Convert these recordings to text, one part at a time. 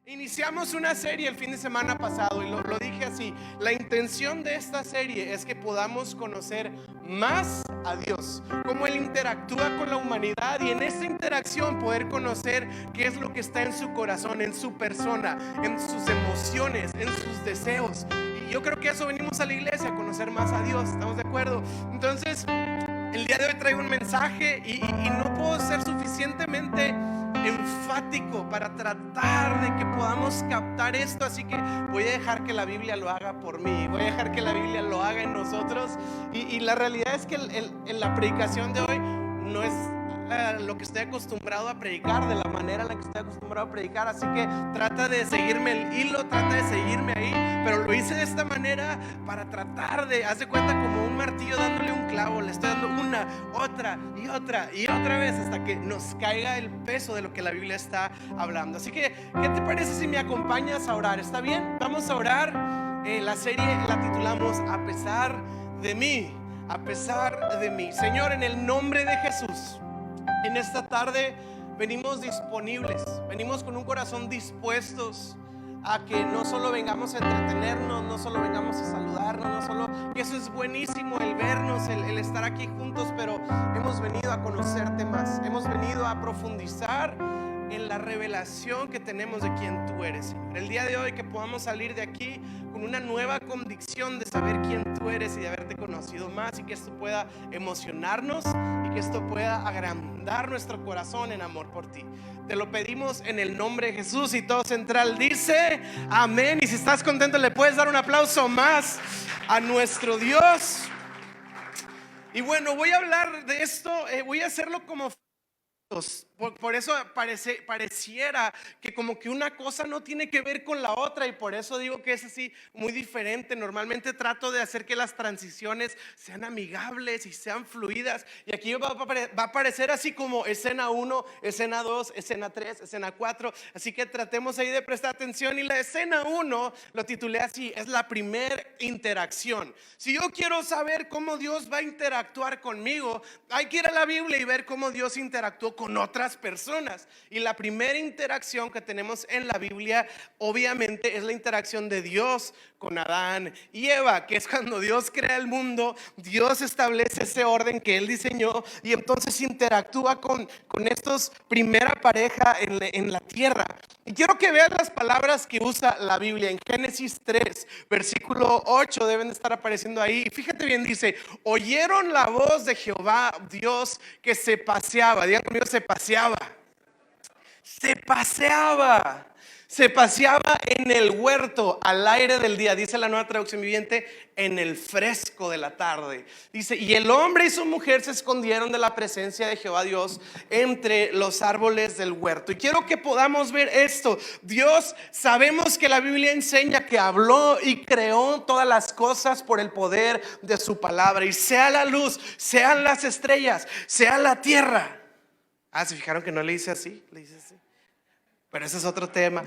Iniciamos una serie el fin de semana pasado y lo dije así: la intención de esta serie es que podamos conocer más a Dios, cómo Él interactúa con la humanidad, y en esta interacción poder conocer qué es lo que está en su corazón, en su persona, en sus emociones, en sus deseos. Y yo creo que eso venimos a la iglesia, a conocer más a Dios. ¿Estamos de acuerdo? Entonces, el día de hoy traigo un mensaje y no puedo ser suficientemente enfático para tratar de que podamos captar esto, así que voy a dejar que la Biblia lo haga por mí, voy a dejar que la Biblia lo haga en nosotros. Y la realidad es que en la predicación de hoy no es lo que estoy acostumbrado a predicar, de la manera en la que estoy acostumbrado a predicar, así que trata de seguirme el hilo, trata de seguirme ahí, pero lo hice de esta manera para tratar de, haz de cuenta, como un martillo dándole un clavo, le estoy dando una, otra y otra y otra vez hasta que nos caiga el peso de lo que la Biblia está hablando. Así que, ¿qué te parece si me acompañas a orar? ¿Está bien? Vamos a orar. La serie la titulamos A pesar de mí. A pesar de mí. Señor, en el nombre de Jesús, en esta tarde venimos disponibles, venimos con un corazón dispuestos a que no solo vengamos a entretenernos, no solo vengamos a saludarnos, no solo, que eso es buenísimo, el vernos, el estar aquí juntos, pero hemos venido a conocerte más, hemos venido a profundizar en la revelación que tenemos de quién tú eres, Señor. El día de hoy que podamos salir de aquí con una nueva convicción de saber quién tú eres y de haberte conocido más, y que esto pueda emocionarnos y que esto pueda agrandar nuestro corazón en amor por ti. Te lo pedimos en el nombre de Jesús, y todo central dice amén. Y si estás contento, le puedes dar un aplauso más a nuestro Dios. Y bueno, voy a hablar de esto, voy a hacerlo como por eso pareciera que como que una cosa no tiene que ver con la otra, y por eso digo que es así muy diferente. Normalmente trato de hacer que las transiciones sean amigables y sean fluidas, y aquí va a parecer así como escena 1, escena 2, escena 3, escena 4. Así que tratemos ahí de prestar atención. Y la escena 1 lo titulé así: es la primera interacción. Si yo quiero saber cómo Dios va a interactuar conmigo, hay que ir a la Biblia y ver cómo Dios interactuó con otras personas. Y la primera interacción que tenemos en la Biblia obviamente es la interacción de Dios con Adán y Eva, que es cuando Dios crea el mundo. Dios establece ese orden que Él diseñó, y entonces interactúa con estos primera pareja en la tierra. Y quiero que vean las palabras que usa la Biblia en Génesis 3, versículo 8, deben de estar apareciendo ahí. Y fíjate bien, dice: oyeron la voz de Jehová Dios que se paseaba. Digan conmigo: se paseaba. Se paseaba. Se paseaba en el huerto al aire del día, dice la Nueva Traducción Viviente, en el fresco de la tarde. Dice: y el hombre y su mujer se escondieron de la presencia de Jehová Dios entre los árboles del huerto. Y quiero que podamos ver esto. Dios, sabemos que la Biblia enseña que habló y creó todas las cosas por el poder de su palabra. Y sea la luz, sean las estrellas, sea la tierra. ¿Se fijaron que no le dice así? Le dice así. Pero ese es otro tema.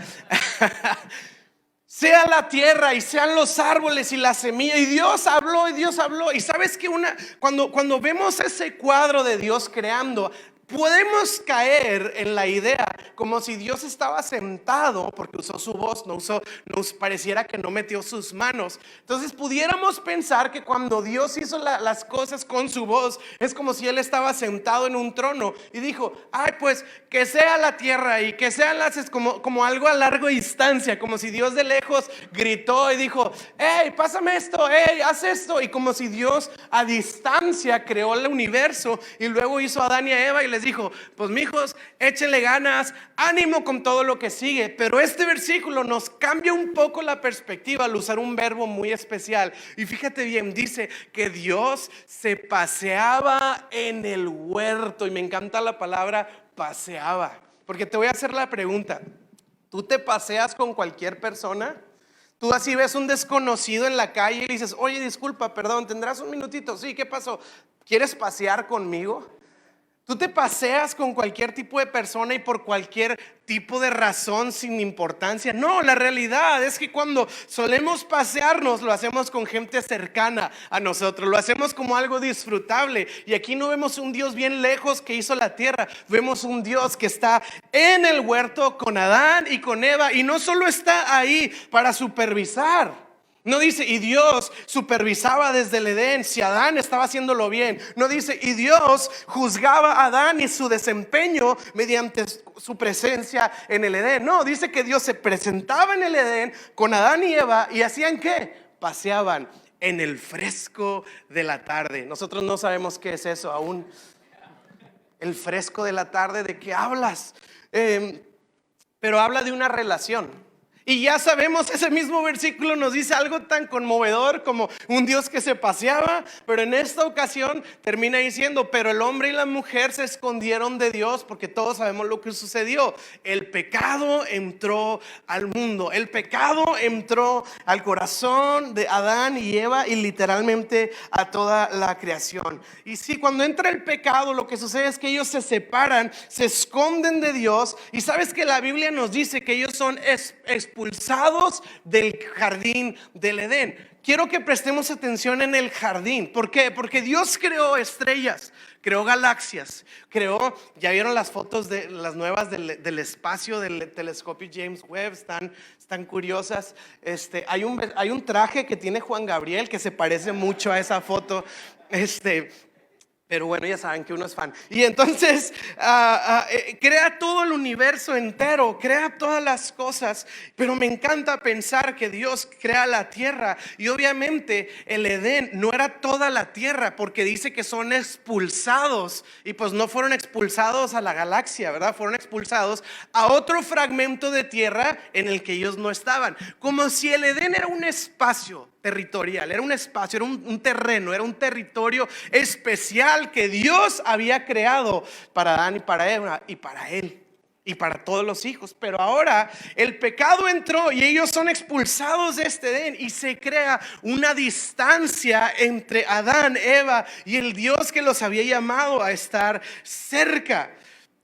Sea la tierra y sean los árboles y la semilla. Y Dios habló y Dios habló. Y sabes que cuando vemos ese cuadro de Dios creando, podemos caer en la idea como si Dios estaba sentado, porque usó su voz, no pareciera que no metió sus manos. Entonces pudiéramos pensar que cuando Dios hizo las cosas con su voz, es como si Él estaba sentado en un trono y dijo: ay, pues que sea la tierra y que sean como algo a larga distancia, como si Dios de lejos gritó y dijo: hey, pásame esto, hey, haz esto. Y como si Dios a distancia creó el universo y luego hizo a Adán y a Eva y les dijo: pues mijos, échenle ganas, ánimo con todo lo que sigue. Pero este versículo nos cambia un poco la perspectiva al usar un verbo muy especial. Y fíjate bien, dice que Dios se paseaba en el huerto. Y me encanta la palabra paseaba, porque te voy a hacer la pregunta: ¿tú te paseas con cualquier persona? Tú así ves un desconocido en la calle y le dices: oye, disculpa, perdón, ¿tendrás un minutito? Sí, ¿qué pasó? ¿Quieres pasear conmigo? Tú te paseas con cualquier tipo de persona y por cualquier tipo de razón sin importancia. No, la realidad es que cuando solemos pasearnos lo hacemos con gente cercana a nosotros, lo hacemos como algo disfrutable. Y aquí no vemos un Dios bien lejos que hizo la tierra, vemos un Dios que está en el huerto con Adán y con Eva, y no solo está ahí para supervisar. No dice, y Dios supervisaba desde el Edén si Adán estaba haciéndolo bien. No dice, y Dios juzgaba a Adán y su desempeño mediante su presencia en el Edén. No, dice que Dios se presentaba en el Edén con Adán y Eva, y ¿hacían qué? Paseaban en el fresco de la tarde. Nosotros no sabemos qué es eso aún. El fresco de la tarde, ¿de qué hablas? Pero habla de una relación. Y ya sabemos, ese mismo versículo nos dice algo tan conmovedor como un Dios que se paseaba, pero en esta ocasión termina diciendo, pero el hombre y la mujer se escondieron de Dios, porque todos sabemos lo que sucedió. El pecado entró al mundo, el pecado entró al corazón de Adán y Eva y literalmente a toda la creación. Y sí, cuando entra el pecado, lo que sucede es que ellos se separan, se esconden de Dios. Y sabes que la Biblia nos dice que ellos son expulsados del jardín del Edén. Quiero que prestemos atención en el jardín. ¿Por qué? Porque Dios creó estrellas, creó galaxias, creó, ya vieron las fotos de las nuevas del espacio del telescopio James Webb, están curiosas. Hay un traje que tiene Juan Gabriel que se parece mucho a esa foto. Pero bueno, ya saben que uno es fan. Y entonces crea todo el universo entero, crea todas las cosas. Pero me encanta pensar que Dios crea la tierra. Y obviamente el Edén no era toda la tierra, porque dice que son expulsados. Y pues no fueron expulsados a la galaxia, ¿verdad? Fueron expulsados a otro fragmento de tierra en el que ellos no estaban. Como si el Edén era un espacio territorial, era un espacio, era un terreno, era un territorio especial que Dios había creado para Adán y para Eva y para él y para todos los hijos. Pero ahora el pecado entró y ellos son expulsados de este Edén y se crea una distancia entre Adán, Eva y el Dios que los había llamado a estar cerca.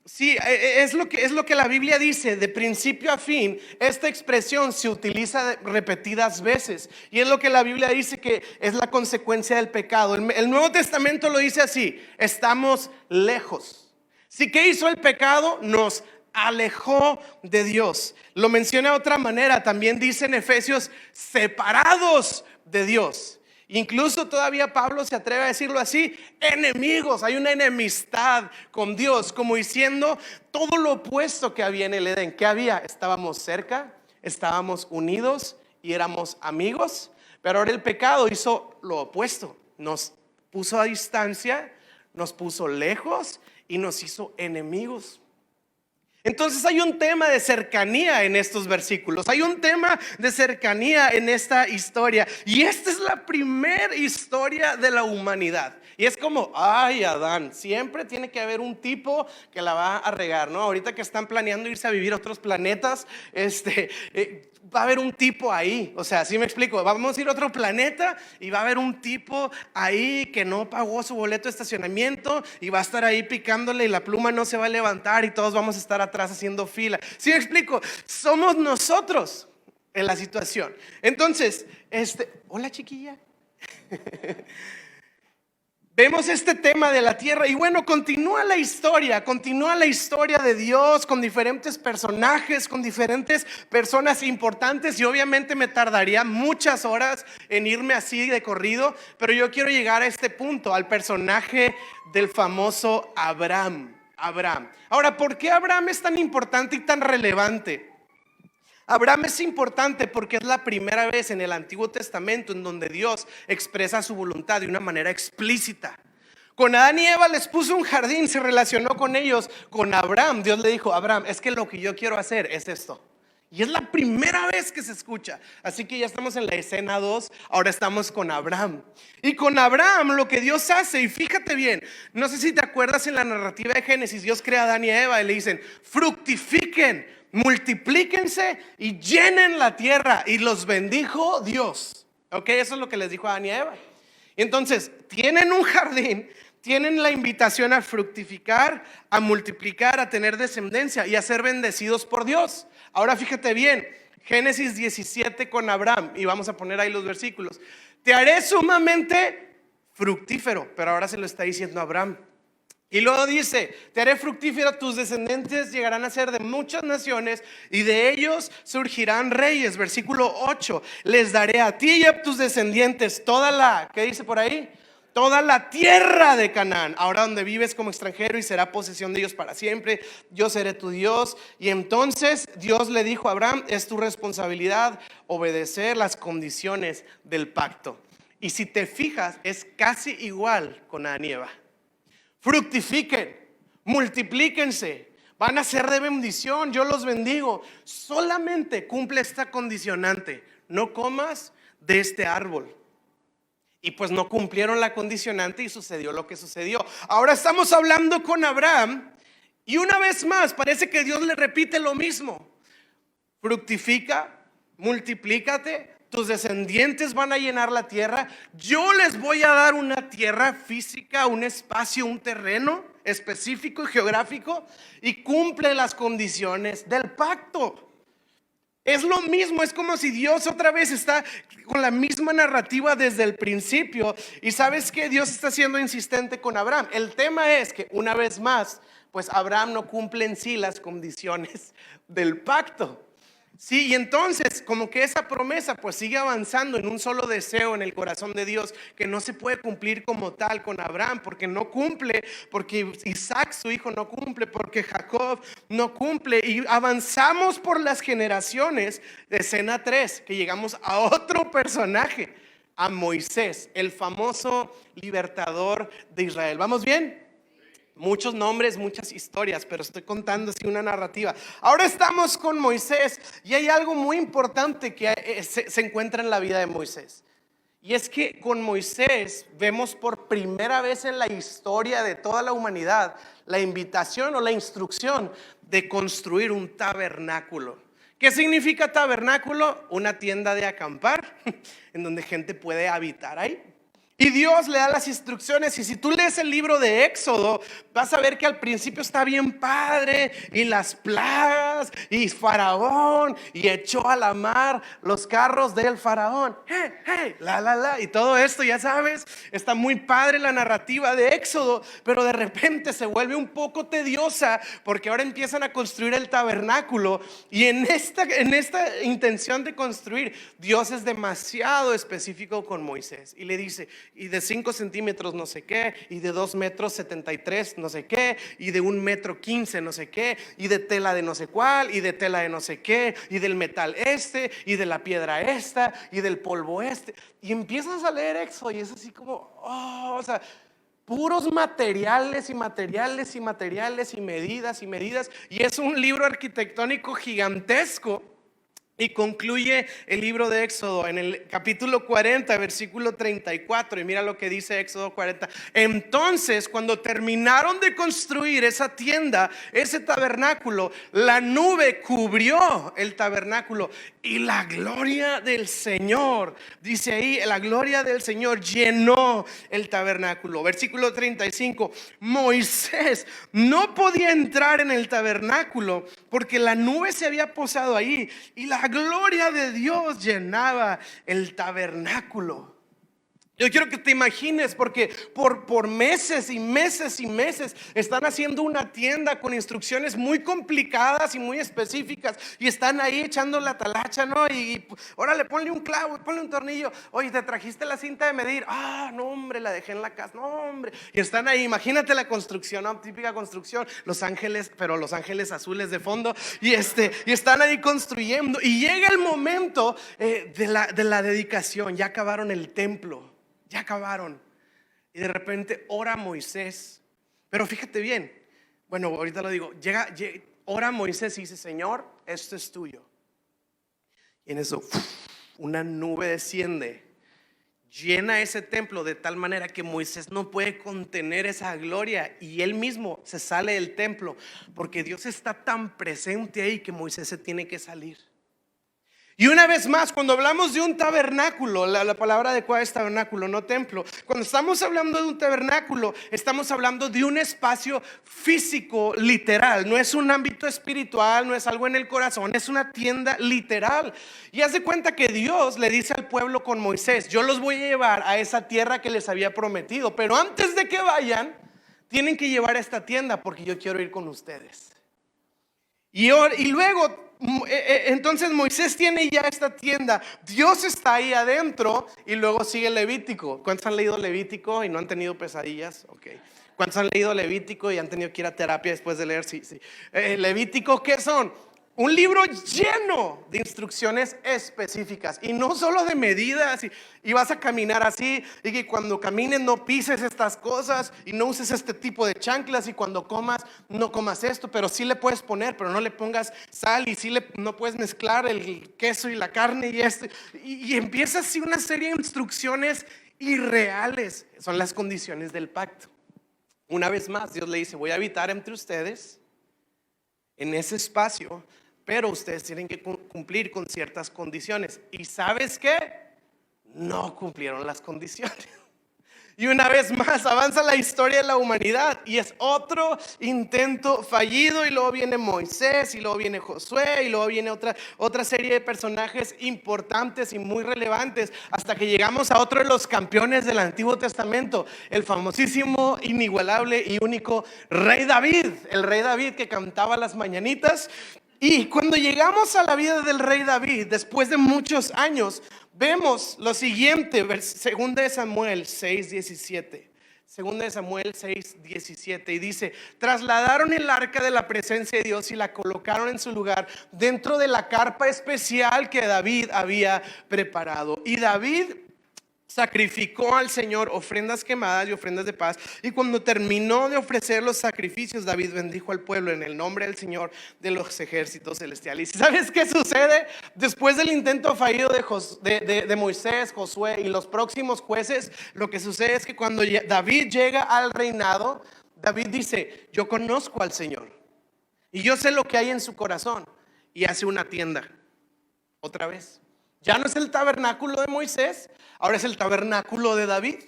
Sí, es lo que la Biblia dice de principio a fin. Esta expresión se utiliza repetidas veces y es lo que la Biblia dice que es la consecuencia del pecado. El Nuevo Testamento lo dice así: estamos lejos. Sí, ¿qué hizo el pecado? Nos alejó de Dios. Lo menciona de otra manera, también dice en Efesios, separados de Dios. Incluso todavía Pablo se atreve a decirlo así: enemigos, hay una enemistad con Dios, como diciendo todo lo opuesto que había en el Edén. ¿Qué había? Estábamos cerca, estábamos unidos y éramos amigos. Pero ahora el pecado hizo lo opuesto, nos puso a distancia, nos puso lejos y nos hizo enemigos. Entonces hay un tema de cercanía en estos versículos, hay un tema de cercanía en esta historia. Y esta es la primera historia de la humanidad. Y es como, ay, Adán, siempre tiene que haber un tipo que la va a regar, ¿no? Ahorita que están planeando irse a vivir a otros planetas, va a haber un tipo ahí. O sea, ¿sí me explico? Vamos a ir a otro planeta y va a haber un tipo ahí que no pagó su boleto de estacionamiento y va a estar ahí picándole y la pluma no se va a levantar y todos vamos a estar atrás haciendo fila. ¿Sí me explico? Somos nosotros en la situación. Entonces, hola chiquilla. Vemos este tema de la tierra y bueno, continúa la historia de Dios con diferentes personajes, con diferentes personas importantes, y obviamente me tardaría muchas horas en irme así de corrido, pero yo quiero llegar a este punto, al personaje del famoso Abraham. Ahora, ¿por qué Abraham es tan importante y tan relevante? Abraham es importante porque es la primera vez en el Antiguo Testamento en donde Dios expresa su voluntad de una manera explícita. Con Adán y Eva les puso un jardín, se relacionó con ellos. Con Abraham, Dios le dijo: Abraham, es que lo que yo quiero hacer es esto. Y es la primera vez que se escucha. Así que ya estamos en la escena 2. Ahora estamos con Abraham. Y con Abraham lo que Dios hace, y fíjate bien, no sé si te acuerdas, en la narrativa de Génesis, Dios crea a Adán y a Eva y le dicen: fructifiquen, multiplíquense y llenen la tierra. Y los bendijo Dios. Ok, eso es lo que les dijo a Adán y a Eva. Entonces tienen un jardín tienen la invitación a fructificar, a multiplicar, a tener descendencia y a ser bendecidos por Dios. Ahora fíjate bien, Génesis 17 con Abraham, y vamos a poner ahí los versículos. Te haré sumamente fructífero, pero ahora se lo está diciendo a Abraham. Y luego dice, te haré fructífero, tus descendientes llegarán a ser de muchas naciones y de ellos surgirán reyes. Versículo 8, les daré a ti y a tus descendientes toda la, ¿qué dice por ahí? Toda la tierra de Canaán, ahora donde vives como extranjero, y será posesión de ellos para siempre. Yo seré tu Dios. Y entonces Dios le dijo a Abraham, es tu responsabilidad obedecer las condiciones del pacto. Y si te fijas, es casi igual con Adán y Eva. Fructifiquen, multiplíquense, van a ser de bendición, yo los bendigo. Solamente cumple esta condicionante: no comas de este árbol. Y pues no cumplieron la condicionante y sucedió lo que sucedió. Ahora estamos hablando con Abraham y una vez más parece que Dios le repite lo mismo: fructifica, multiplícate, tus descendientes van a llenar la tierra. Yo les voy a dar una tierra física, un espacio, un terreno específico y geográfico, y cumple las condiciones del pacto. Es lo mismo, es como si Dios otra vez está con la misma narrativa desde el principio. Y sabes que Dios está siendo insistente con Abraham. El tema es que una vez más, pues Abraham no cumple en sí las condiciones del pacto. Sí, y entonces como que esa promesa pues sigue avanzando en un solo deseo en el corazón de Dios, que no se puede cumplir como tal con Abraham, porque no cumple, porque Isaac su hijo no cumple, porque Jacob no cumple. Y avanzamos por las generaciones de escena 3, que llegamos a otro personaje, a Moisés, el famoso libertador de Israel. ¿Vamos bien? Muchos nombres, muchas historias, pero estoy contando así una narrativa. Ahora estamos con Moisés y hay algo muy importante que se encuentra en la vida de Moisés. Y es que con Moisés vemos por primera vez en la historia de toda la humanidad la invitación o la instrucción de construir un tabernáculo. ¿Qué significa tabernáculo? Una tienda de acampar en donde gente puede habitar ahí. Y Dios le da las instrucciones. Y si tú lees el libro de Éxodo, vas a ver que al principio está bien padre, y las plagas, y Faraón, y echó a la mar los carros del Faraón. Hey, hey, y todo esto, ya sabes, está muy padre la narrativa de Éxodo. Pero de repente se vuelve un poco tediosa, porque ahora empiezan a construir el tabernáculo. Y en esta intención de construir, Dios es demasiado específico con Moisés. Y le dice, y de 5 centímetros no sé qué, y de 2 metros 73 no sé qué, y de 1 metro 15 no sé qué, y de tela de no sé cuál, y de tela de no sé qué, y del metal este, y de la piedra esta, y del polvo este. Y empiezas a leer Éxodo y es así como, o sea, puros materiales y materiales y materiales y medidas y medidas. Y es un libro arquitectónico gigantesco. Y concluye el libro de Éxodo en el capítulo 40, versículo 34. Y mira lo que dice Éxodo 40. Entonces, cuando terminaron de construir esa tienda, ese tabernáculo, la nube cubrió el tabernáculo y la gloria del Señor, dice ahí, la gloria del Señor llenó el tabernáculo. Versículo 35. Moisés no podía entrar en el tabernáculo porque la nube se había posado ahí y la gloria de Dios llenaba el tabernáculo. Yo quiero que te imagines, porque por meses y meses y meses están haciendo una tienda con instrucciones muy complicadas y muy específicas, y están ahí echando la talacha, ¿no? Y órale, ponle un clavo, ponle un tornillo. Oye, ¿te trajiste la cinta de medir? No, hombre, la dejé en la casa. No, hombre. Y están ahí, imagínate la construcción, ¿no? Típica construcción, Los Ángeles, pero Los Ángeles azules de fondo. Y están ahí construyendo. Y llega el momento de la dedicación. Ya acabaron el templo. Ya acabaron. Y de repente ora Moisés. Pero fíjate bien. Bueno, ahorita lo digo. Ora Moisés y dice: Señor, esto es tuyo. Y en eso una nube desciende, llena ese templo de tal manera que Moisés no puede contener esa gloria, y él mismo se sale del templo porque Dios está tan presente ahí que Moisés se tiene que salir. Y una vez más, cuando hablamos de un tabernáculo, la palabra adecuada es tabernáculo, no templo. Cuando estamos hablando de un tabernáculo, estamos hablando de un espacio físico, literal. No es un ámbito espiritual, no es algo en el corazón, es una tienda literal. Y haz de cuenta que Dios le dice al pueblo con Moisés: yo los voy a llevar a esa tierra que les había prometido, pero antes de que vayan, tienen que llevar a esta tienda porque yo quiero ir con ustedes. Y luego, entonces Moisés tiene ya esta tienda, Dios está ahí adentro y luego sigue Levítico. ¿Cuántos han leído Levítico y no han tenido pesadillas? Ok. ¿Cuántos han leído Levítico y han tenido que ir a terapia después de leer? Sí, sí. Levítico, ¿qué son? Un libro lleno de instrucciones específicas y no solo de medidas y vas a caminar así y que cuando camines no pises estas cosas y no uses este tipo de chanclas y cuando comas no comas esto, pero sí le puedes poner, pero no le pongas sal y sí no puedes mezclar el queso y la carne y empieza así una serie de instrucciones irreales. Son las condiciones del pacto. Una vez más Dios le dice: voy a habitar entre ustedes en ese espacio, pero ustedes tienen que cumplir con ciertas condiciones. ¿Y sabes qué? No cumplieron las condiciones. Y una vez más avanza la historia de la humanidad y es otro intento fallido. Y luego viene Moisés y luego viene Josué y luego viene otra serie de personajes importantes y muy relevantes, hasta que llegamos a otro de los campeones del Antiguo Testamento, el famosísimo, inigualable y único rey David. El rey David que cantaba las mañanitas. Y cuando llegamos a la vida del rey David, después de muchos años, vemos lo siguiente, 2 de Samuel 6:17. 2 de Samuel 6:17 y dice: trasladaron el arca de la presencia de Dios y la colocaron en su lugar dentro de la carpa especial que David había preparado. Y David sacrificó al Señor ofrendas quemadas y ofrendas de paz. Y cuando terminó de ofrecer los sacrificios, David bendijo al pueblo en el nombre del Señor de los ejércitos celestiales. ¿Y sabes qué sucede? Después del intento fallido de Moisés, Josué y los próximos jueces, lo que sucede es que cuando David llega al reinado, David dice: yo conozco al Señor y yo sé lo que hay en su corazón. Y hace una tienda otra vez. Ya no es el tabernáculo de Moisés, ahora es el tabernáculo de David.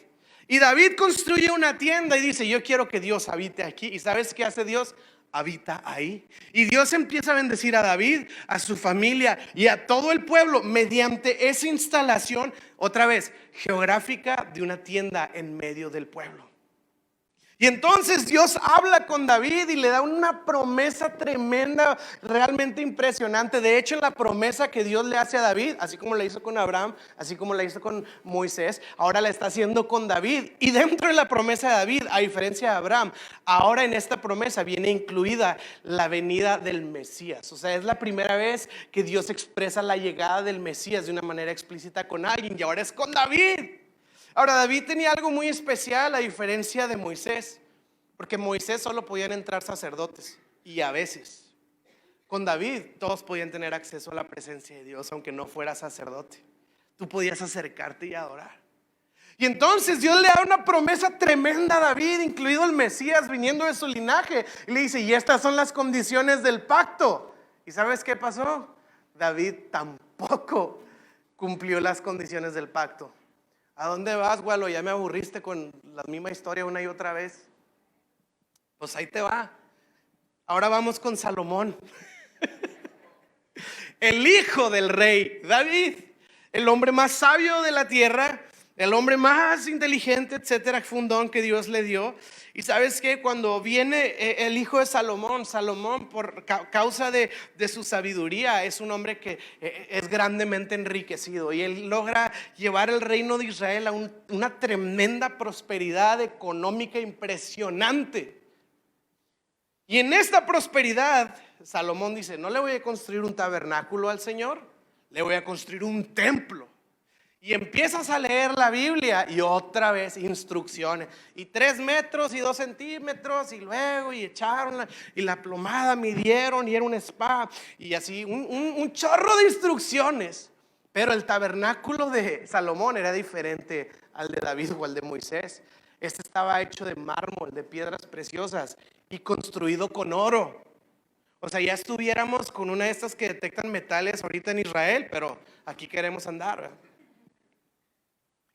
Y David construye una tienda y dice: yo quiero que Dios habite aquí. ¿Y sabes qué hace Dios? Habita ahí. Y Dios empieza a bendecir a David, a su familia y a todo el pueblo mediante esa instalación, otra vez, geográfica, de una tienda en medio del pueblo. Y entonces Dios habla con David y le da una promesa tremenda, realmente impresionante. De hecho, en la promesa que Dios le hace a David, así como la hizo con Abraham, así como la hizo con Moisés, ahora la está haciendo con David. Y dentro de la promesa de David, a diferencia de Abraham, ahora en esta promesa viene incluida la venida del Mesías. O sea, es la primera vez que Dios expresa la llegada del Mesías de una manera explícita con alguien, y ahora es con David. Ahora, David tenía algo muy especial a diferencia de Moisés, porque Moisés solo podían entrar sacerdotes, y a veces con David todos podían tener acceso a la presencia de Dios, aunque no fuera sacerdote. Tú podías acercarte y adorar. Y entonces Dios le da una promesa tremenda a David, incluido el Mesías viniendo de su linaje, y le dice: y estas son las condiciones del pacto. ¿Y sabes qué pasó? David tampoco cumplió las condiciones del pacto. ¿A dónde vas, Gualo? Ya me aburriste con la misma historia una y otra vez. Pues ahí te va. Ahora vamos con Salomón, el hijo del rey David, el hombre más sabio de la tierra, el hombre más inteligente, etcétera. Fue un don que Dios le dio. Y sabes que cuando viene el hijo de Salomón, por causa de su sabiduría, es un hombre que es grandemente enriquecido, y él logra llevar el reino de Israel a una tremenda prosperidad económica impresionante. Y en esta prosperidad, Salomón dice: no le voy a construir un tabernáculo al Señor, le voy a construir un templo. Y empiezas a leer la Biblia y otra vez instrucciones. Y 3 metros y 2 centímetros. Y luego echaron y la plomada midieron y era un spa. Y así un chorro de instrucciones. Pero el tabernáculo de Salomón era diferente al de David o al de Moisés. Este estaba hecho de mármol, de piedras preciosas y construido con oro. O sea, ya estuviéramos con una de estas que detectan metales ahorita en Israel, pero aquí queremos andar, ¿verdad?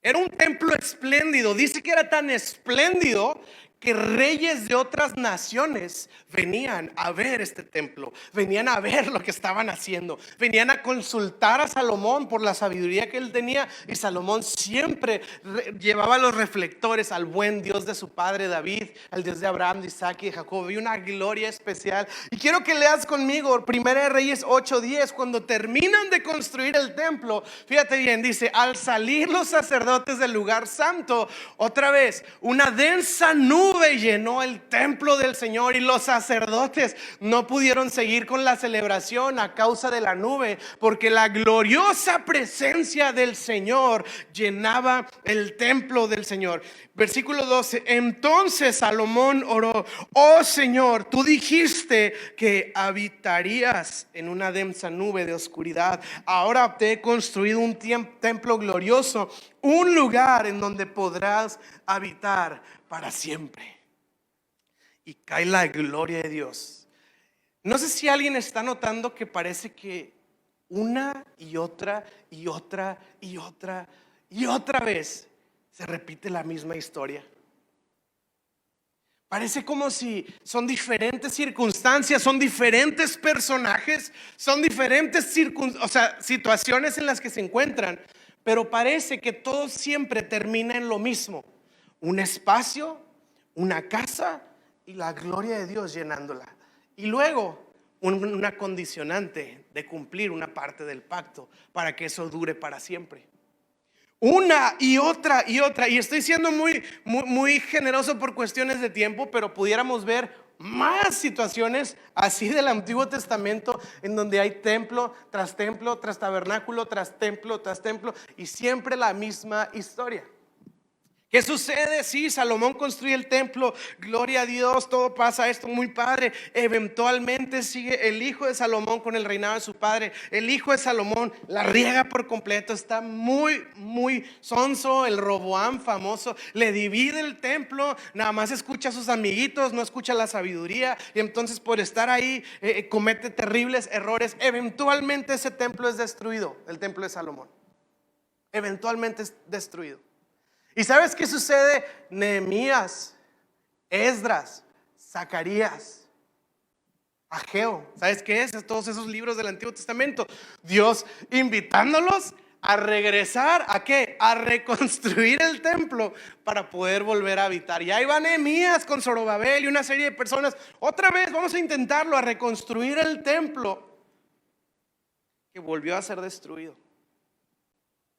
Era un templo espléndido. Dice que era tan espléndido que reyes de otras naciones venían a ver este templo, venían a ver lo que estaban haciendo, venían a consultar a Salomón por la sabiduría que él tenía. Y Salomón siempre llevaba los reflectores al buen Dios de su padre David, al Dios de Abraham, de Isaac y de Jacob. Y una gloria especial. Y quiero que leas conmigo Primera de Reyes 8:10. Cuando terminan de construir el templo, fíjate bien, dice: al salir los sacerdotes del lugar santo, otra vez una densa nube llenó el templo del Señor, y los sacerdotes no pudieron seguir con la celebración a causa de la nube, porque la gloriosa presencia del Señor llenaba el templo del Señor. Versículo 12: entonces Salomón oró: oh Señor, tú dijiste que habitarías en una densa nube de oscuridad. Ahora te he construido un templo glorioso, un lugar en donde podrás habitar para siempre. Y cae la gloria de Dios. No sé si alguien está notando que parece que una y otra y otra y otra y otra vez se repite la misma historia. Parece como si son diferentes circunstancias, son diferentes personajes, son diferentes situaciones en las que se encuentran, pero parece que todo siempre termina en lo mismo: un espacio, una casa y la gloria de Dios llenándola. Y luego una condicionante de cumplir una parte del pacto para que eso dure para siempre. Una y otra y otra. Y estoy siendo muy generoso por cuestiones de tiempo, pero pudiéramos ver más situaciones así del Antiguo Testamento, en donde hay templo tras tabernáculo tras templo, y siempre la misma historia. ¿Qué sucede? Sí, Salomón construye el templo, gloria a Dios, todo pasa esto muy padre. Eventualmente sigue el hijo de Salomón con el reinado de su padre. El hijo de Salomón la riega por completo, está muy sonso. El Roboam famoso le divide el templo, nada más escucha a sus amiguitos, no escucha la sabiduría, y entonces por estar ahí comete terribles errores. Eventualmente ese templo es destruido, el templo de Salomón. Eventualmente es destruido. ¿Y sabes qué sucede? Nehemías, Esdras, Zacarías, Ageo, ¿sabes qué es? Todos esos libros del Antiguo Testamento, Dios invitándolos a regresar. ¿A qué? A reconstruir el templo para poder volver a habitar. Y ahí va Nehemías con Zorobabel y una serie de personas. Otra vez vamos a intentarlo, a reconstruir el templo que volvió a ser destruido.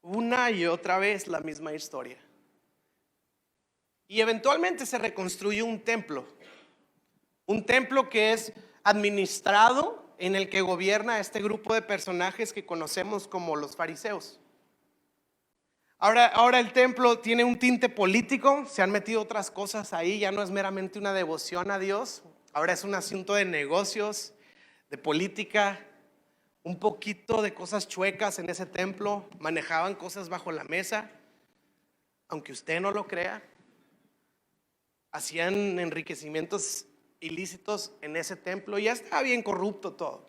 Una y otra vez la misma historia. Y eventualmente se reconstruye un templo que es administrado, en el que gobierna este grupo de personajes que conocemos como los fariseos. Ahora el templo tiene un tinte político, se han metido otras cosas ahí, ya no es meramente una devoción a Dios, ahora es un asunto de negocios, de política, un poquito de cosas chuecas en ese templo, manejaban cosas bajo la mesa, aunque usted no lo crea. Hacían enriquecimientos ilícitos en ese templo, ya estaba bien corrupto todo.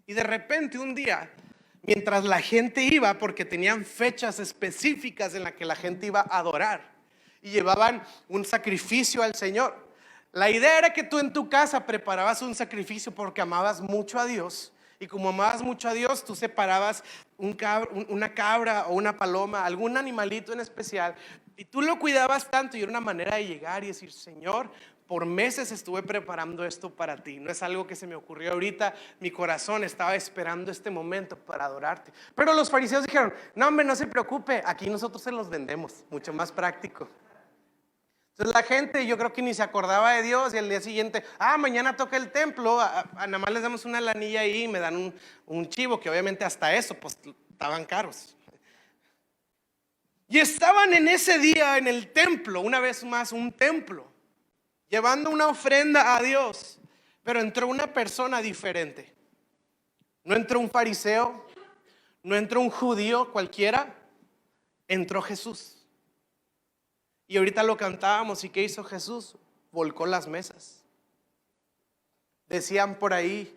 Y de repente un día, mientras la gente iba, porque tenían fechas específicas en las que la gente iba a adorar y llevaban un sacrificio al Señor. La idea era que tú en tu casa preparabas un sacrificio porque amabas mucho a Dios. Y como amabas mucho a Dios, tú separabas una cabra o una paloma, algún animalito en especial, y tú lo cuidabas tanto, y era una manera de llegar y decir: Señor, por meses estuve preparando esto para ti. No es algo que se me ocurrió ahorita, mi corazón estaba esperando este momento para adorarte. Pero los fariseos dijeron: no hombre, no se preocupe, aquí nosotros se los vendemos, mucho más práctico. Entonces la gente, yo creo que ni se acordaba de Dios, y al día siguiente: mañana toca el templo, nada más les damos una lanilla ahí y me dan un chivo, que obviamente hasta eso pues estaban caros. Y estaban en ese día en el templo, una vez más un templo, llevando una ofrenda a Dios. Pero entró una persona diferente. No entró un fariseo, no entró un judío cualquiera, entró Jesús. Y ahorita lo cantábamos. ¿Y qué hizo Jesús? Volcó las mesas. Decían por ahí,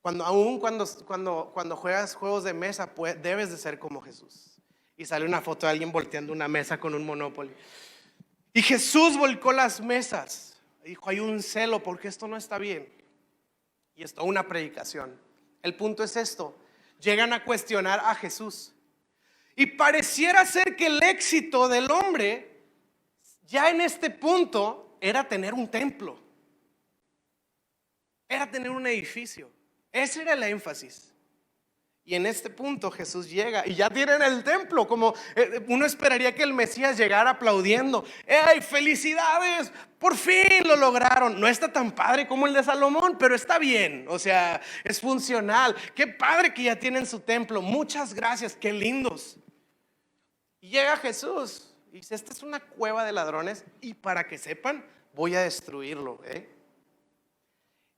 cuando juegas juegos de mesa, debes de ser como Jesús. Y sale una foto de alguien volteando una mesa con un Monopoly. Y Jesús volcó las mesas. Dijo, hay un celo porque esto no está bien. Y esto, una predicación. El punto es esto: llegan a cuestionar a Jesús. Y pareciera ser que el éxito del hombre, ya en este punto, era tener un templo. Era tener un edificio. Ese era el énfasis. Y en este punto Jesús llega y ya tienen el templo. Como uno esperaría que el Mesías llegara aplaudiendo. ¡Ey, felicidades! Por fin lo lograron. No está tan padre como el de Salomón, pero está bien. O sea, es funcional. Qué padre que ya tienen su templo. Muchas gracias, qué lindos. Y llega Jesús y dice, esta es una cueva de ladrones y para que sepan, voy a destruirlo.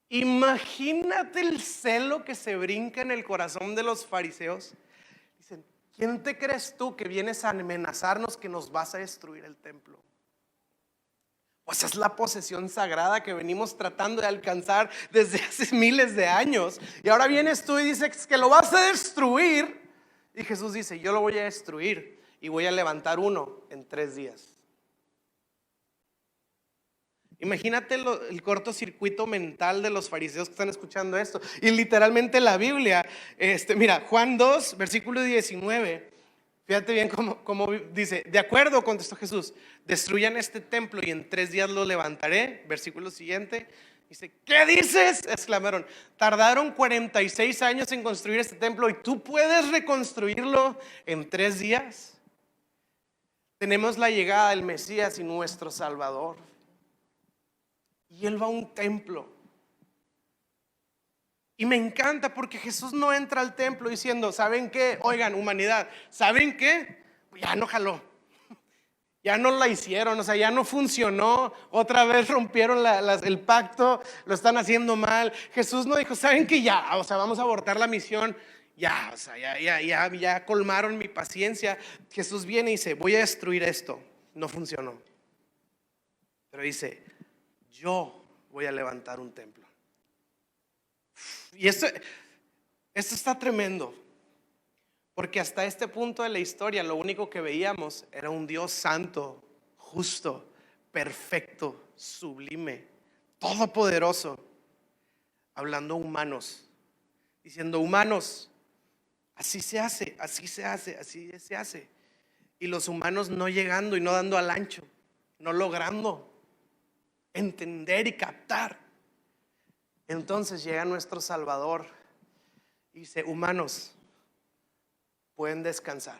Imagínate el celo que se brinca en el corazón de los fariseos. Dicen, ¿quién te crees tú que vienes a amenazarnos que nos vas a destruir el templo? Pues es la posesión sagrada que venimos tratando de alcanzar desde hace miles de años. Y ahora vienes tú y dices que lo vas a destruir. Y Jesús dice, yo lo voy a destruir y voy a levantar uno en 3 días. Imagínate el cortocircuito mental de los fariseos que están escuchando esto. Y literalmente la Biblia, mira, Juan 2, versículo 19. Fíjate bien cómo dice, de acuerdo, contestó Jesús, destruyan este templo y en 3 días lo levantaré. Versículo siguiente, dice, ¿qué dices? Exclamaron, tardaron 46 años en construir este templo y tú puedes reconstruirlo en 3 días. Tenemos la llegada del Mesías y nuestro Salvador. Y él va a un templo. Y me encanta porque Jesús no entra al templo diciendo, ¿saben qué? Oigan, humanidad, ¿saben qué? Ya no jaló. Ya no la hicieron, o sea, ya no funcionó. Otra vez rompieron el pacto, lo están haciendo mal. Jesús no dijo, ¿saben qué? Ya, o sea, vamos a abortar la misión. Ya, o sea, ya colmaron mi paciencia. Jesús viene y dice, voy a destruir esto. No funcionó. Pero dice, yo voy a levantar un templo. Y esto está tremendo, porque hasta este punto de la historia lo único que veíamos era un Dios santo, justo, perfecto, sublime, todopoderoso, hablando a humanos, diciendo, humanos, así se hace, así se hace, así se hace. Y los humanos no llegando y no dando al ancho, no logrando entender y captar. Entonces llega nuestro Salvador y dice, humanos, pueden descansar.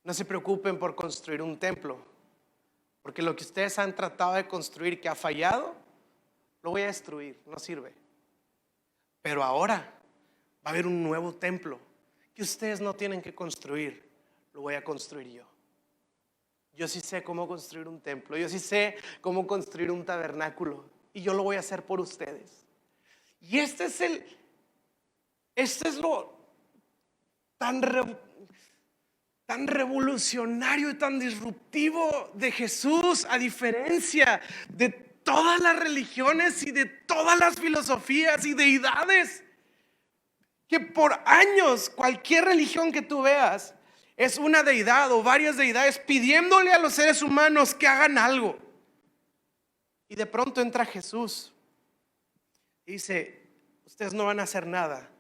No se preocupen por construir un templo, porque lo que ustedes han tratado de construir que ha fallado, lo voy a destruir, no sirve. Pero ahora va a haber un nuevo templo que ustedes no tienen que construir, lo voy a construir yo. Yo sí sé cómo construir un templo, yo sí sé cómo construir un tabernáculo y yo lo voy a hacer por ustedes. Y este es lo tan revolucionario y tan disruptivo de Jesús, a diferencia de todas las religiones y de todas las filosofías y deidades, que por años cualquier religión que tú veas es una deidad o varias deidades pidiéndole a los seres humanos que hagan algo. Y de pronto entra Jesús y dice, ustedes no van a hacer nada,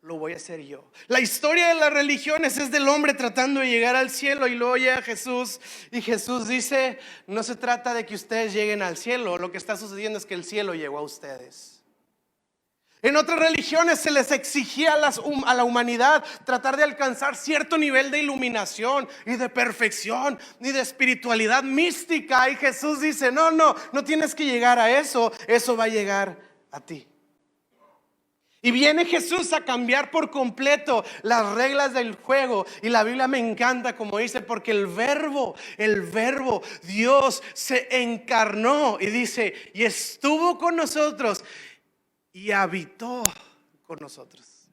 lo voy a hacer yo. La historia de las religiones es del hombre tratando de llegar al cielo, y luego llega Jesús y Jesús dice, no se trata de que ustedes lleguen al cielo, lo que está sucediendo es que el cielo llegó a ustedes. En otras religiones se les exigía a la humanidad tratar de alcanzar cierto nivel de iluminación y de perfección y de espiritualidad mística, y Jesús dice, no tienes que llegar a eso, eso va a llegar a ti. Y viene Jesús a cambiar por completo las reglas del juego. Y la Biblia me encanta como dice, porque el verbo, Dios se encarnó y dice, y estuvo con nosotros y habitó con nosotros.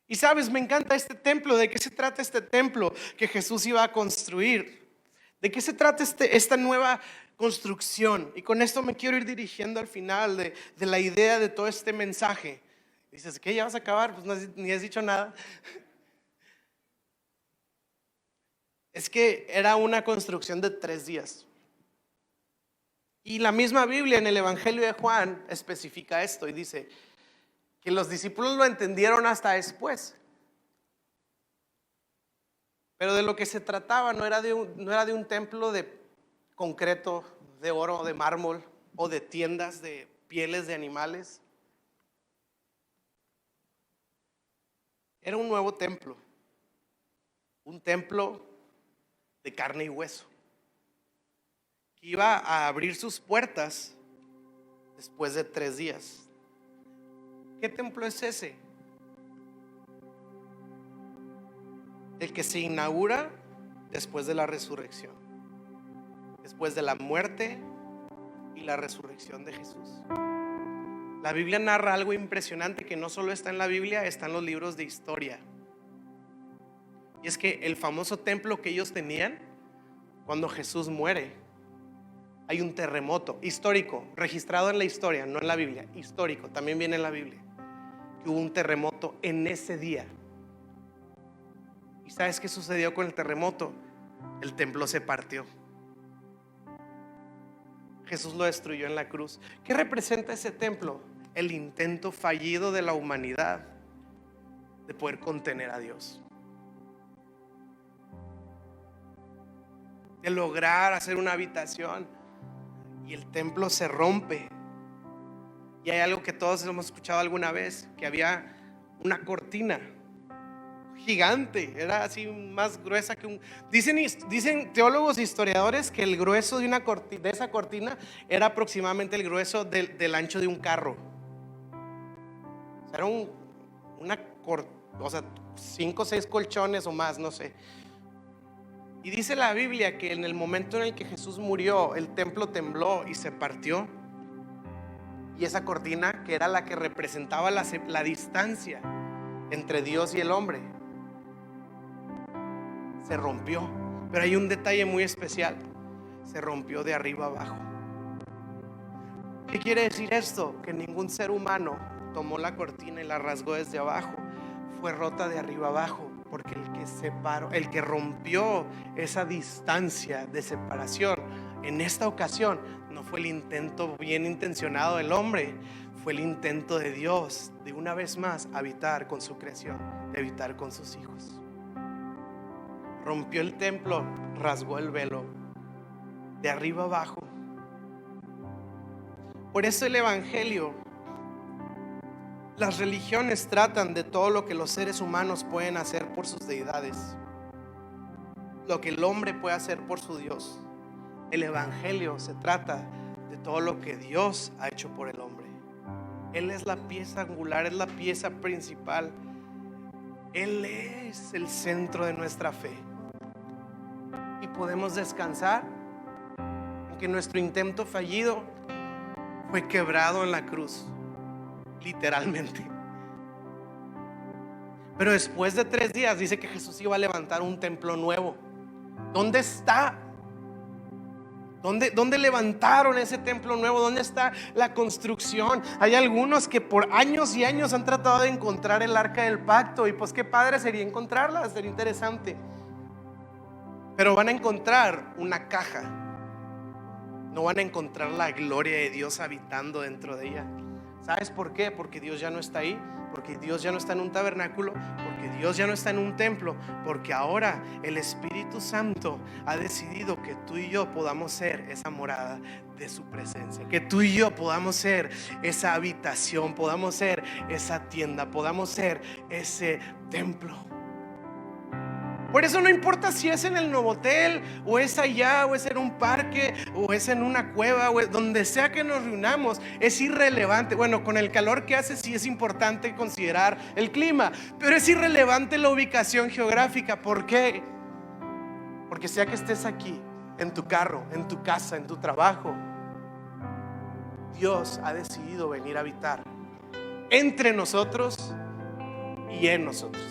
Y sabes, me encanta este templo. ¿De qué se trata este templo que Jesús iba a construir? ¿De qué se trata esta nueva construcción? Y con esto me quiero ir dirigiendo al final de la idea de todo este mensaje. Dices, ¿qué? ¿Ya vas a acabar? Pues ni has dicho nada. Es que era una construcción de 3 días. Y la misma Biblia en el Evangelio de Juan especifica esto y dice que los discípulos lo entendieron hasta después. Pero de lo que se trataba no era de un templo de concreto, de oro, de mármol o de tiendas de pieles de animales. Era un nuevo templo, un templo de carne y hueso, que iba a abrir sus puertas después de 3 días. ¿Qué templo es ese? El que se inaugura después de la resurrección, después de la muerte y la resurrección de Jesús. La Biblia narra algo impresionante que no solo está en la Biblia, está en los libros de historia. Y es que el famoso templo que ellos tenían, cuando Jesús muere, hay un terremoto histórico, registrado en la historia, no en la Biblia, histórico, también viene en la Biblia, que hubo un terremoto en ese día. ¿Y sabes qué sucedió con el terremoto? El templo se partió. Jesús lo destruyó en la cruz. ¿Qué representa ese templo? El intento fallido de la humanidad de poder contener a Dios, de lograr hacer una habitación, y el templo se rompe. Y hay algo que todos hemos escuchado alguna vez, que había una cortina gigante, era así más gruesa que un... Dicen teólogos e historiadores que el grueso de esa cortina era aproximadamente el grueso del ancho de un carro. O sea, era 5 o 6 colchones o más, no sé. Y dice la Biblia que en el momento en el que Jesús murió, el templo tembló y se partió. Y esa cortina, que era la que representaba la distancia entre Dios y el hombre, se rompió. Pero hay un detalle muy especial: se rompió de arriba abajo. ¿Qué quiere decir esto? Que ningún ser humano tomó la cortina y la rasgó desde abajo. Fue rota de arriba abajo, porque el que rompió esa distancia de separación en esta ocasión no fue el intento bien intencionado del hombre, fue el intento de Dios de una vez más habitar con su creación, de habitar con sus hijos. Rompió el templo, rasgó el velo de arriba abajo. Por eso el Evangelio, las religiones tratan de todo lo que los seres humanos pueden hacer por sus deidades, lo que el hombre puede hacer por su Dios. El Evangelio se trata de todo lo que Dios ha hecho por el hombre. Él es la pieza angular, es la pieza principal. Él es el centro de nuestra fe. Y podemos descansar en que nuestro intento fallido fue quebrado en la cruz, literalmente. Pero después de 3 días dice que Jesús iba a levantar un templo nuevo. ¿Dónde está? ¿Dónde levantaron ese templo nuevo? ¿Dónde está la construcción? Hay algunos que por años y años han tratado de encontrar el arca del pacto, y pues qué padre sería encontrarla, sería interesante. Pero van a encontrar una caja, no van a encontrar la gloria de Dios habitando dentro de ella. ¿Sabes por qué? Porque Dios ya no está ahí, porque Dios ya no está en un tabernáculo, porque Dios ya no está en un templo, porque ahora el Espíritu Santo ha decidido que tú y yo podamos ser esa morada de su presencia, que tú y yo podamos ser esa habitación, podamos ser esa tienda, podamos ser ese templo. Por eso no importa si es en el Novotel, o es allá, o es en un parque, o es en una cueva, o donde sea que nos reunamos, es irrelevante. Bueno, con el calor que hace sí es importante considerar el clima, pero es irrelevante la ubicación geográfica. ¿Por qué? Porque sea que estés aquí, en tu carro, en tu casa, en tu trabajo, Dios ha decidido venir a habitar entre nosotros y en nosotros.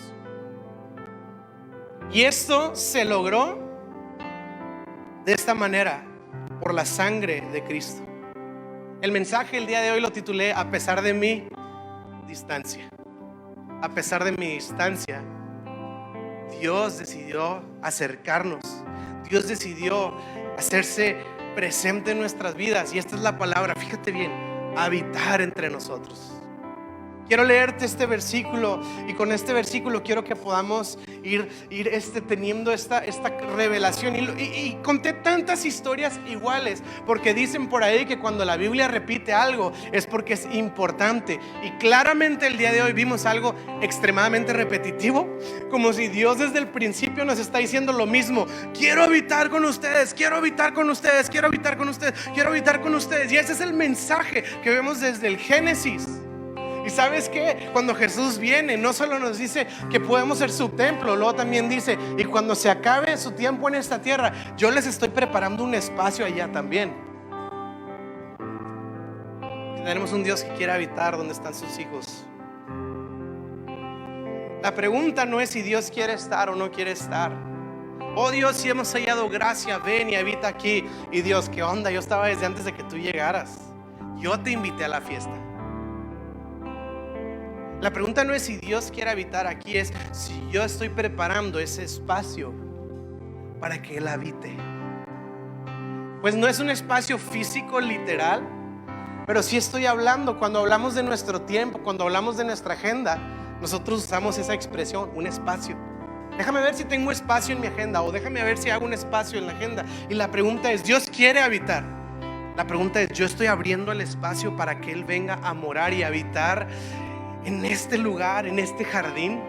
Y esto se logró de esta manera por la sangre de Cristo. El mensaje el día de hoy lo titulé A pesar de mi distancia. A pesar de mi distancia, Dios decidió acercarnos. Dios decidió hacerse presente en nuestras vidas. Y esta es la palabra, fíjate bien, habitar entre nosotros. Quiero leerte este versículo, y con este versículo quiero que podamos ir teniendo esta revelación. Y conté tantas historias iguales, porque dicen por ahí que cuando la Biblia repite algo es porque es importante. Y claramente el día de hoy vimos algo extremadamente repetitivo, como si Dios desde el principio nos está diciendo lo mismo: quiero habitar con ustedes, quiero habitar con ustedes, quiero habitar con ustedes, quiero habitar con ustedes. Y ese es el mensaje que vemos desde el Génesis. Y ¿sabes qué? Cuando Jesús viene, no solo nos dice que podemos ser su templo, luego también dice: y cuando se acabe su tiempo en esta tierra, yo les estoy preparando un espacio allá también. Tenemos un Dios que quiere habitar donde están sus hijos. La pregunta no es si Dios quiere estar o no quiere estar. Oh Dios, si hemos hallado gracia, ven y habita aquí. Y Dios, ¿qué onda? Yo estaba desde antes de que tú llegaras. Yo te invité a la fiesta. La pregunta no es si Dios quiere habitar aquí, es si yo estoy preparando ese espacio para que Él habite. Pues no es un espacio físico literal, pero sí estoy hablando. Cuando hablamos de nuestro tiempo, cuando hablamos de nuestra agenda, nosotros usamos esa expresión, un espacio. Déjame ver si tengo espacio en mi agenda, o déjame ver si hago un espacio en la agenda. Y la pregunta es: ¿Dios quiere habitar? La pregunta es: ¿yo estoy abriendo el espacio para que Él venga a morar y habitar en este lugar, en este jardín,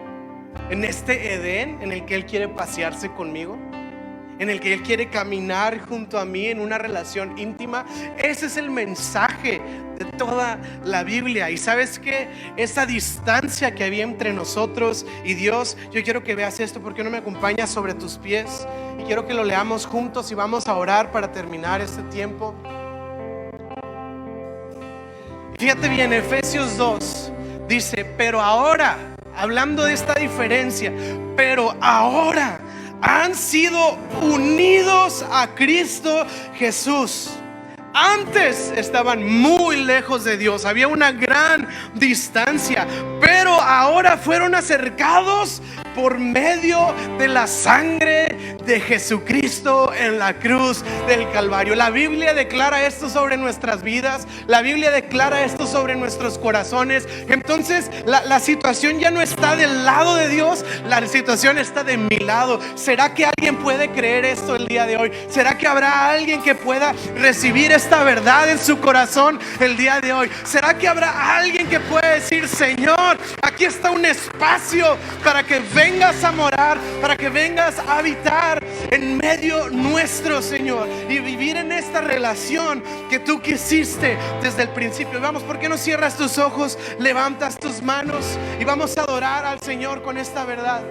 en este Edén en el que Él quiere pasearse conmigo, en el que Él quiere caminar junto a mí en una relación íntima? Ese es el mensaje de toda la Biblia. Y ¿sabes qué? Esa distancia que había entre nosotros y Dios, yo quiero que veas esto. ¿Por qué no me acompañas sobre tus pies? Y quiero que lo leamos juntos y vamos a orar para terminar este tiempo. Fíjate bien, Efesios 2 dice: pero ahora, hablando de esta diferencia, pero ahora han sido unidos a Cristo Jesús. Antes estaban muy lejos de Dios, había una gran distancia, pero ahora fueron acercados por medio de la sangre de Jesucristo en la cruz del Calvario. La Biblia declara esto sobre nuestras vidas, la Biblia declara esto sobre nuestros corazones. Entonces la situación ya no está del lado de Dios, la situación está de mi lado. ¿Será que alguien puede creer esto el día de hoy? ¿Será que habrá alguien que pueda recibir esta verdad en su corazón el día de hoy? ¿Será que habrá alguien que pueda decir: Señor, aquí está un espacio para que vengas a morar, para que vengas a habitar en medio nuestro, Señor, y vivir en esta relación que tú quisiste desde el principio? Vamos, ¿por qué no cierras tus ojos, levantas tus manos y vamos a adorar al Señor con esta verdad?